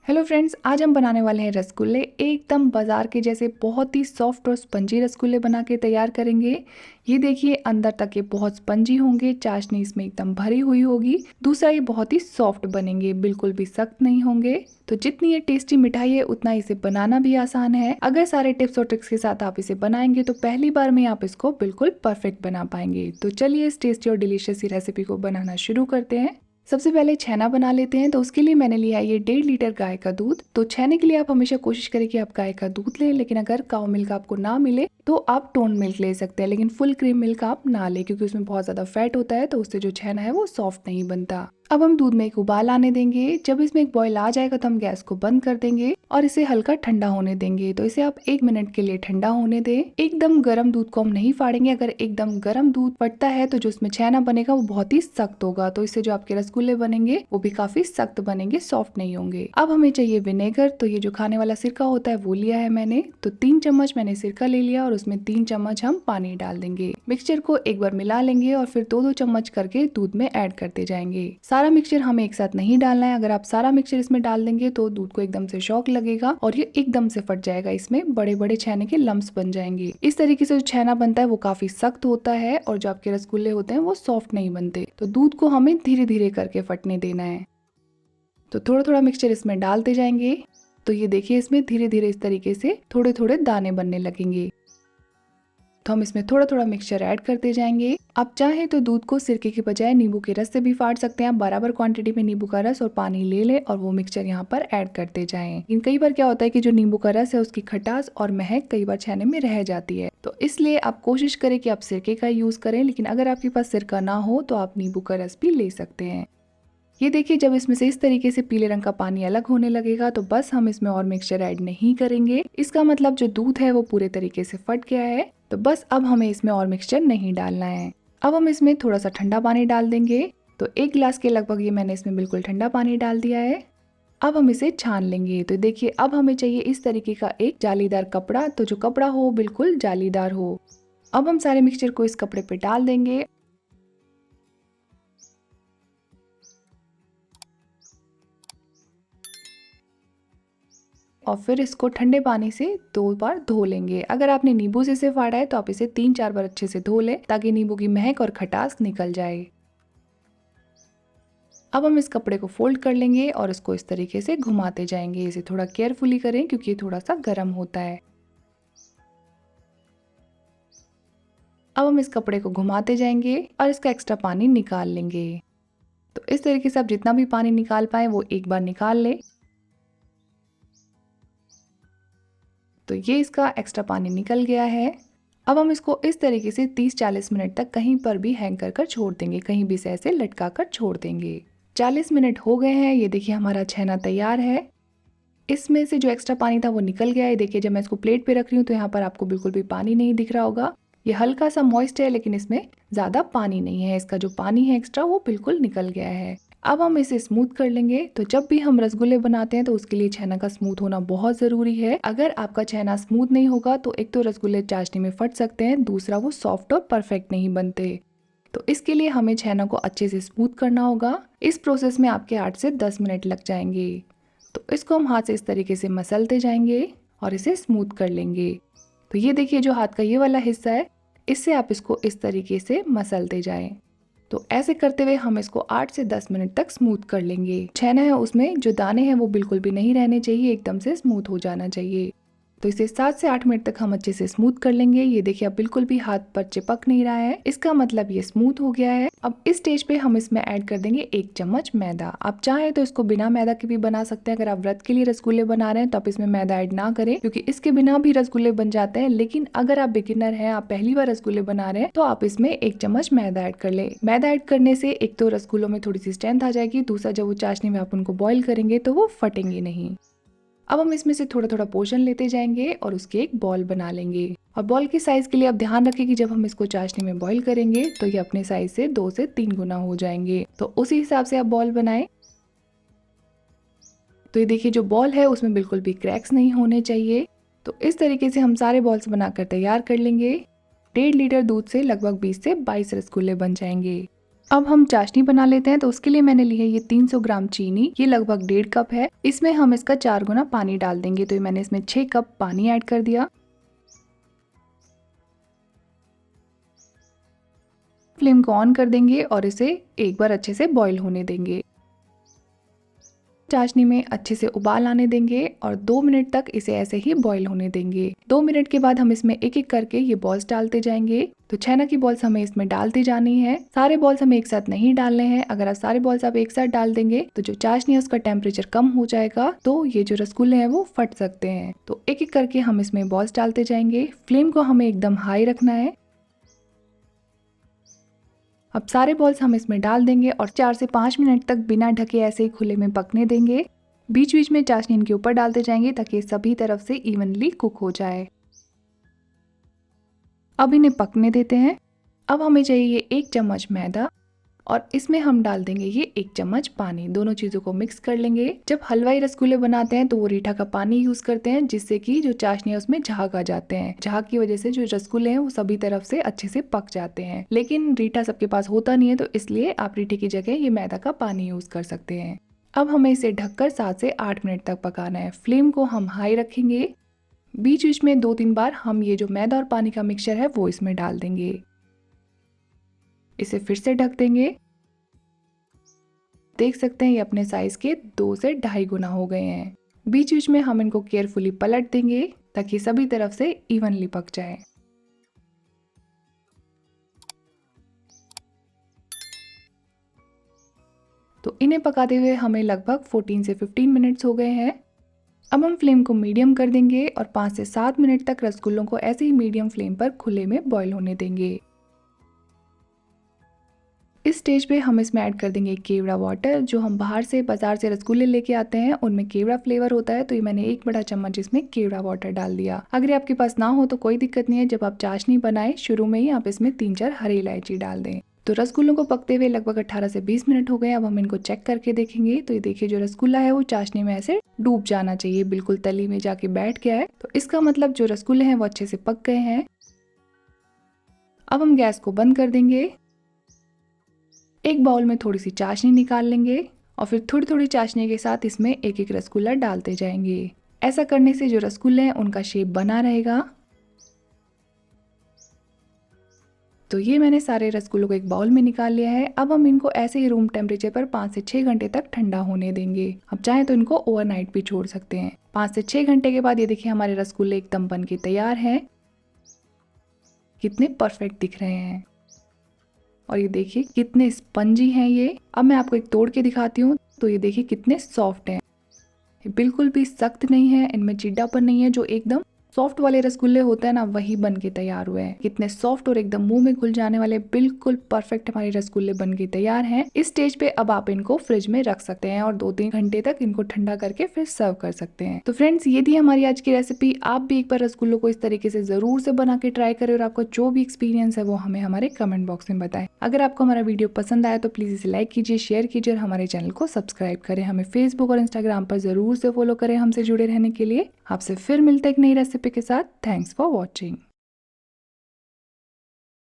Hello friends, आज हम बनाने वाले हैं रसगुल्ले। एकदम बाजार के जैसे बहुत ही सॉफ्ट और स्पंजी रसगुल्ले बना के तैयार करेंगे। ये देखिए, अंदर तक ये बहुत स्पंजी होंगे, चाशनी इसमें एकदम भरी हुई होगी। दूसरा, ये बहुत ही सॉफ्ट बनेंगे, बिल्कुल भी सख्त नहीं होंगे। तो जितनी ये टेस्टी मिठाई है उतना इसे बनाना भी आसान है। अगर सारे टिप्स और ट्रिक्स के साथ आप इसे बनाएंगे तो पहली बार में आप इसको बिल्कुल परफेक्ट बना पाएंगे। तो चलिए इस टेस्टी और डिलीशियस रेसिपी को बनाना शुरू करते हैं। सबसे पहले छेना बना लेते हैं। तो उसके लिए मैंने लिया है ये 1.5 लीटर गाय का दूध। तो छेने के लिए आप हमेशा कोशिश करें कि आप गाय का दूध लें, लेकिन अगर काउ मिल्क आपको ना मिले तो आप टोन मिल्क ले सकते हैं, लेकिन फुल क्रीम मिल्क आप ना लें क्योंकि उसमें बहुत ज्यादा फैट होता है, तो उससे जो छेना है वो सॉफ्ट नहीं बनता। अब हम दूध में एक उबाल आने देंगे। जब इसमें एक बॉयल आ जाएगा तो हम गैस को बंद कर देंगे और इसे हल्का ठंडा होने देंगे। तो इसे आप 1 मिनट के लिए ठंडा होने दें। एकदम गर्म दूध को हम नहीं फाड़ेंगे। अगर एकदम गर्म दूध फटता है तो जो उसमें छेना बनेगा वो बहुत ही सख्त होगा, तो इससे जो आपके रसगुल्ले बनेंगे वो भी काफी सख्त बनेंगे, सॉफ्ट नहीं होंगे। अब हमें चाहिए विनेगर। तो ये जो खाने वाला सिरका होता है वो लिया है मैंने। तो 3 चम्मच मैंने सिरका ले लिया और उसमें 3 चम्मच हम पानी डाल देंगे। मिक्सचर को एक बार मिला लेंगे और फिर 2-2 चम्मच करके दूध में ऐड करते जाएंगे। सारा मिक्सचर हमें एक साथ नहीं डालना है। अगर आप सारा मिक्सचर इसमें डाल देंगे तो दूध को एकदम से शॉक लगेगा और ये एकदम से फट जाएगा, इसमें बड़े बड़े छेने के लम्स बन जाएंगे। इस तरीके से जो छेना बनता है वो काफी सख्त होता है और जो आपके रसगुल्ले होते हैं वो सॉफ्ट नहीं बनते। तो दूध को हमें धीरे धीरे करके फटने देना है। तो थोड़ा थोड़ा मिक्सचर इसमें डालते जाएंगे। तो ये देखिए, इसमें धीरे धीरे इस तरीके से थोड़े थोड़े दाने बनने लगेंगे। तो हम इसमें थोड़ा थोड़ा मिक्सचर ऐड करते जाएंगे। आप चाहे तो दूध को सिरके की बजाय नींबू के रस से भी फाड़ सकते हैं। आप बराबर क्वांटिटी में नींबू का रस और पानी ले लें और वो मिक्सचर यहाँ पर ऐड करते जाएं। लेकिन कई बार क्या होता है कि जो नींबू का रस है उसकी खटास और महक कई बार छेने में रह जाती है, तो इसलिए आप कोशिश करें कि आप सिरके का यूज करें। लेकिन अगर आपके पास सिरका ना हो तो आप नींबू का रस भी ले सकते हैं। ये देखिए, जब इसमें से इस तरीके से पीले रंग का पानी अलग होने लगेगा तो बस हम इसमें और मिक्सचर ऐड नहीं करेंगे। इसका मतलब जो दूध है वो पूरे तरीके से फट गया है। तो बस अब हमें इसमें और मिक्सचर नहीं डालना है। अब हम इसमें थोड़ा सा ठंडा पानी डाल देंगे। तो 1 गिलास के लगभग ये मैंने इसमें बिल्कुल ठंडा पानी डाल दिया है। अब हम इसे छान लेंगे। तो देखिए, अब हमें चाहिए इस तरीके का एक जालीदार कपड़ा। तो जो कपड़ा हो बिल्कुल जालीदार हो। अब हम सारे मिक्सचर को इस कपड़े पे डाल देंगे और फिर इसको ठंडे पानी से 2 बार धो लेंगे। अगर आपने नींबू से इसे फाड़ा है तो आप इसे 3-4 बार अच्छे से धो लें ताकि नींबू की महक और खटास निकल जाए। अब हम इस कपड़े को फोल्ड कर लेंगे और इसको इस तरीके से घुमाते जाएंगे। इसे थोड़ा केयरफुली करें क्योंकि ये थोड़ा सा गर्म होता है। अब हम इस कपड़े को घुमाते जाएंगे और इसका एक्स्ट्रा पानी निकाल लेंगे। तो इस तरीके से आप जितना भी पानी निकाल पाए वो एक बार निकाल ले। तो ये इसका एक्स्ट्रा पानी निकल गया है। अब हम इसको इस तरीके से 30-40 मिनट तक कहीं पर भी हैंग कर छोड़ देंगे, कहीं भी से ऐसे लटका कर छोड़ देंगे। 40 मिनट हो गए हैं। ये देखिए, हमारा छेना तैयार है। इसमें से जो एक्स्ट्रा पानी था वो निकल गया है। देखिए, जब मैं इसको प्लेट पे रख रही हूँ तो यहाँ पर आपको बिल्कुल भी पानी नहीं दिख रहा होगा। ये हल्का सा मॉइस्ट है लेकिन इसमें ज्यादा पानी नहीं है। इसका जो पानी है एक्स्ट्रा वो बिल्कुल निकल गया है। अब हम इसे स्मूथ कर लेंगे। तो जब भी हम रसगुल्ले बनाते हैं तो उसके लिए छेना का स्मूथ होना बहुत जरूरी है। अगर आपका छेना स्मूथ नहीं होगा तो एक तो रसगुल्ले चाशनी में फट सकते हैं, दूसरा वो सॉफ्ट और परफेक्ट नहीं बनते। तो इसके लिए हमें छेना को अच्छे से स्मूथ करना होगा। इस प्रोसेस में आपके 8 से 10 मिनट लग जाएंगे। तो इसको हम हाथ से इस तरीके से मसलते जाएंगे और इसे स्मूथ कर लेंगे। तो ये देखिए, जो हाथ का ये वाला हिस्सा है इससे आप इसको इस तरीके से मसलते जाएं। तो ऐसे करते हुए हम इसको 8 से 10 मिनट तक स्मूथ कर लेंगे। छेना है उसमें जो दाने हैं वो बिल्कुल भी नहीं रहने चाहिए, एकदम से स्मूथ हो जाना चाहिए। तो इसे 7 से 8 मिनट तक हम अच्छे से स्मूथ कर लेंगे। ये देखिए, अब बिल्कुल भी हाथ पर चिपक नहीं रहा है, इसका मतलब ये स्मूथ हो गया है। अब इस स्टेज पे हम इसमें ऐड कर देंगे 1 चम्मच मैदा। आप चाहे तो इसको बिना मैदा के भी बना सकते हैं। अगर आप व्रत के लिए रसगुल्ले बना रहे हैं तो आप इसमें मैदा ऐड ना करें क्योंकि इसके बिना भी रसगुल्ले बन जाते हैं। लेकिन अगर आप बिगिनर हैं, आप पहली बार रसगुल्ले बना रहे हैं तो आप इसमें 1 चम्मच मैदा ऐड कर ले। मैदा ऐड करने से एक तो रसगुल्लों में थोड़ी सी स्ट्रेंथ आ जाएगी, दूसरा जब वो चाशनी में आप उनको बॉईल करेंगे तो वो फटेंगे नहीं। अब हम इसमें से थोड़ा थोड़ा पोर्शन लेते जाएंगे और उसके एक बॉल बना लेंगे। और बॉल के साइज के लिए आप ध्यान रखें कि जब हम इसको चाशनी में बॉईल करेंगे तो ये अपने साइज से 2 से 3 गुना हो जाएंगे। तो उसी हिसाब से आप बॉल बनाएं। तो ये देखिए, जो बॉल है उसमें बिल्कुल भी क्रैक्स नहीं होने चाहिए। तो इस तरीके से हम सारे बॉल्स बनाकर तैयार कर लेंगे। 1.5 लीटर दूध से लगभग 20 से 22 रसगुल्ले बन जाएंगे। अब हम चाशनी बना लेते हैं। तो उसके लिए मैंने ली है ये 300 ग्राम चीनी, ये लगभग 1.5 कप है। इसमें हम इसका 4 गुना पानी डाल देंगे। तो मैंने इसमें 6 कप पानी ऐड कर दिया। फ्लेम को ऑन कर देंगे और इसे एक बार अच्छे से बॉईल होने देंगे। चाशनी में अच्छे से उबाल आने देंगे और 2 मिनट तक इसे ऐसे ही बॉईल होने देंगे। 2 मिनट के बाद हम इसमें एक एक करके ये बॉल्स डालते जाएंगे। तो छैना की बॉल्स हमें इसमें डालती जानी है। सारे बॉल्स हमें एक साथ नहीं डालने हैं। अगर आप सारे बॉल्स आप एक साथ डाल देंगे तो जो चाशनी है उसका टेम्परेचर कम हो जाएगा, तो ये जो रसगुल्ले हैं वो फट सकते हैं। तो एक एक करके हम इसमें बॉल्स डालते जाएंगे। फ्लेम को हमें एकदम हाई रखना है। अब सारे बॉल्स हम इसमें डाल देंगे और 4 से 5 मिनट तक बिना ढके ऐसे ही खुले में पकने देंगे। बीच बीच में चाशनी इनके ऊपर डालते जाएंगे ताकि सभी तरफ से इवनली कुक हो जाए। अब इन्हें पकने देते हैं। अब हमें चाहिए 1 चम्मच मैदा और इसमें हम डाल देंगे ये 1 चम्मच पानी। दोनों चीजों को मिक्स कर लेंगे। जब हलवाई रसगुल्ले बनाते हैं तो वो रीठा का पानी यूज करते हैं, जिससे कि जो चाशनी है उसमें झाग आ जाते हैं। झाग की वजह से जो रसगुल्ले हैं वो सभी तरफ से अच्छे से पक जाते हैं। लेकिन रीठा सबके पास होता नहीं है, तो इसलिए आप रीठे की जगह ये मैदा का पानी यूज कर सकते हैं। अब हमें इसे ढककर 7 से 8 मिनट तक पकाना है। फ्लेम को हम हाई रखेंगे। बीच बीच में 2-3 बार हम ये जो मैदा और पानी का मिक्सचर है वो इसमें डाल देंगे। इसे फिर से ढक देंगे। देख सकते हैं ये अपने साइज के 2 से 2.5 गुना हो गए हैं। बीच बीच में हम इनको केयरफुली पलट देंगे ताकि सभी तरफ से इवनली पक जाए। तो इन्हें पकाते हुए हमें लगभग 14 से 15 मिनट्स हो गए हैं। अब हम फ्लेम को मीडियम कर देंगे और 5 से 7 मिनट तक रसगुल्लों को ऐसे ही मीडियम फ्लेम पर खुले में बॉईल होने देंगे। इस स्टेज पे हम इसमें ऐड कर देंगे केवड़ा वाटर। जो हम बाहर से बाजार से रसगुल्ले लेके आते हैं उनमें केवड़ा फ्लेवर होता है, तो ये मैंने 1 बड़ा चम्मच इसमें केवड़ा वाटर डाल दिया। अगर आपके पास ना हो तो कोई दिक्कत नहीं है। जब आप चाशनी बनाए शुरू में ही आप इसमें 3-4 हरी इलायची डाल दें। तो रसगुल्लों को पकते हुए लगभग 18 से 20 मिनट हो गए। अब हम इनको चेक करके देखेंगे। तो ये देखिए जो रसगुल्ला है वो चाशनी में ऐसे डूब जाना चाहिए, बिल्कुल तली में जाके बैठ गया है। तो इसका मतलब जो रसगुल्ले हैं वो अच्छे से पक गए हैं। अब हम गैस को बंद कर देंगे। एक बाउल में थोड़ी सी चाशनी निकाल लेंगे और फिर थोड़ी थोड़ी चाशनी के साथ इसमें एक एक रसगुल्ला डालते जाएंगे। ऐसा करने से जो रसगुल्ले हैं उनका शेप बना रहेगा। तो ये मैंने सारे रसगुल्लों को एक बाउल में निकाल लिया है। अब हम इनको ऐसे ही रूम टेम्परेचर पर 5 से 6 घंटे तक ठंडा होने देंगे। अब चाहे तो इनको ओवरनाइट भी छोड़ सकते हैं। 5 से 6 घंटे के बाद ये देखिए हमारे रसगुल्ले एकदम बन के तैयार हैं। कितने परफेक्ट दिख रहे हैं और ये देखिए कितने स्पंजी हैं ये। अब मैं आपको एक तोड़ के दिखाती हूँ। तो ये देखिए कितने सॉफ्ट हैं, ये बिल्कुल भी सख्त नहीं है, इनमें चिड्डापन नहीं है। जो एकदम सॉफ्ट वाले रसगुल्ले होते हैं ना, वही बन के तैयार हुए हैं। कितने सॉफ्ट और एकदम मुंह में घुल जाने वाले बिल्कुल परफेक्ट हमारे रसगुल्ले बन के तैयार हैं। इस स्टेज पे अब आप इनको फ्रिज में रख सकते हैं और 2-3 घंटे तक इनको ठंडा करके फिर सर्व कर सकते हैं। तो फ्रेंड्स ये थी हमारी आज की रेसिपी। आप भी एक बार रसगुल्लों को इस तरीके से जरूर से बना के ट्राई करें और आपका जो भी एक्सपीरियंस है वो हमें हमारे कमेंट बॉक्स में बताएं। अगर आपको हमारा वीडियो पसंद आया तो प्लीज इसे लाइक कीजिए, शेयर कीजिए और हमारे चैनल को सब्सक्राइब करें। हमें फेसबुक और इंस्टाग्राम पर जरूर से फॉलो करें हमसे जुड़े रहने के लिए। आपसे फिर मिलते एक नई रेसिपी के साथ। Thanks for watching.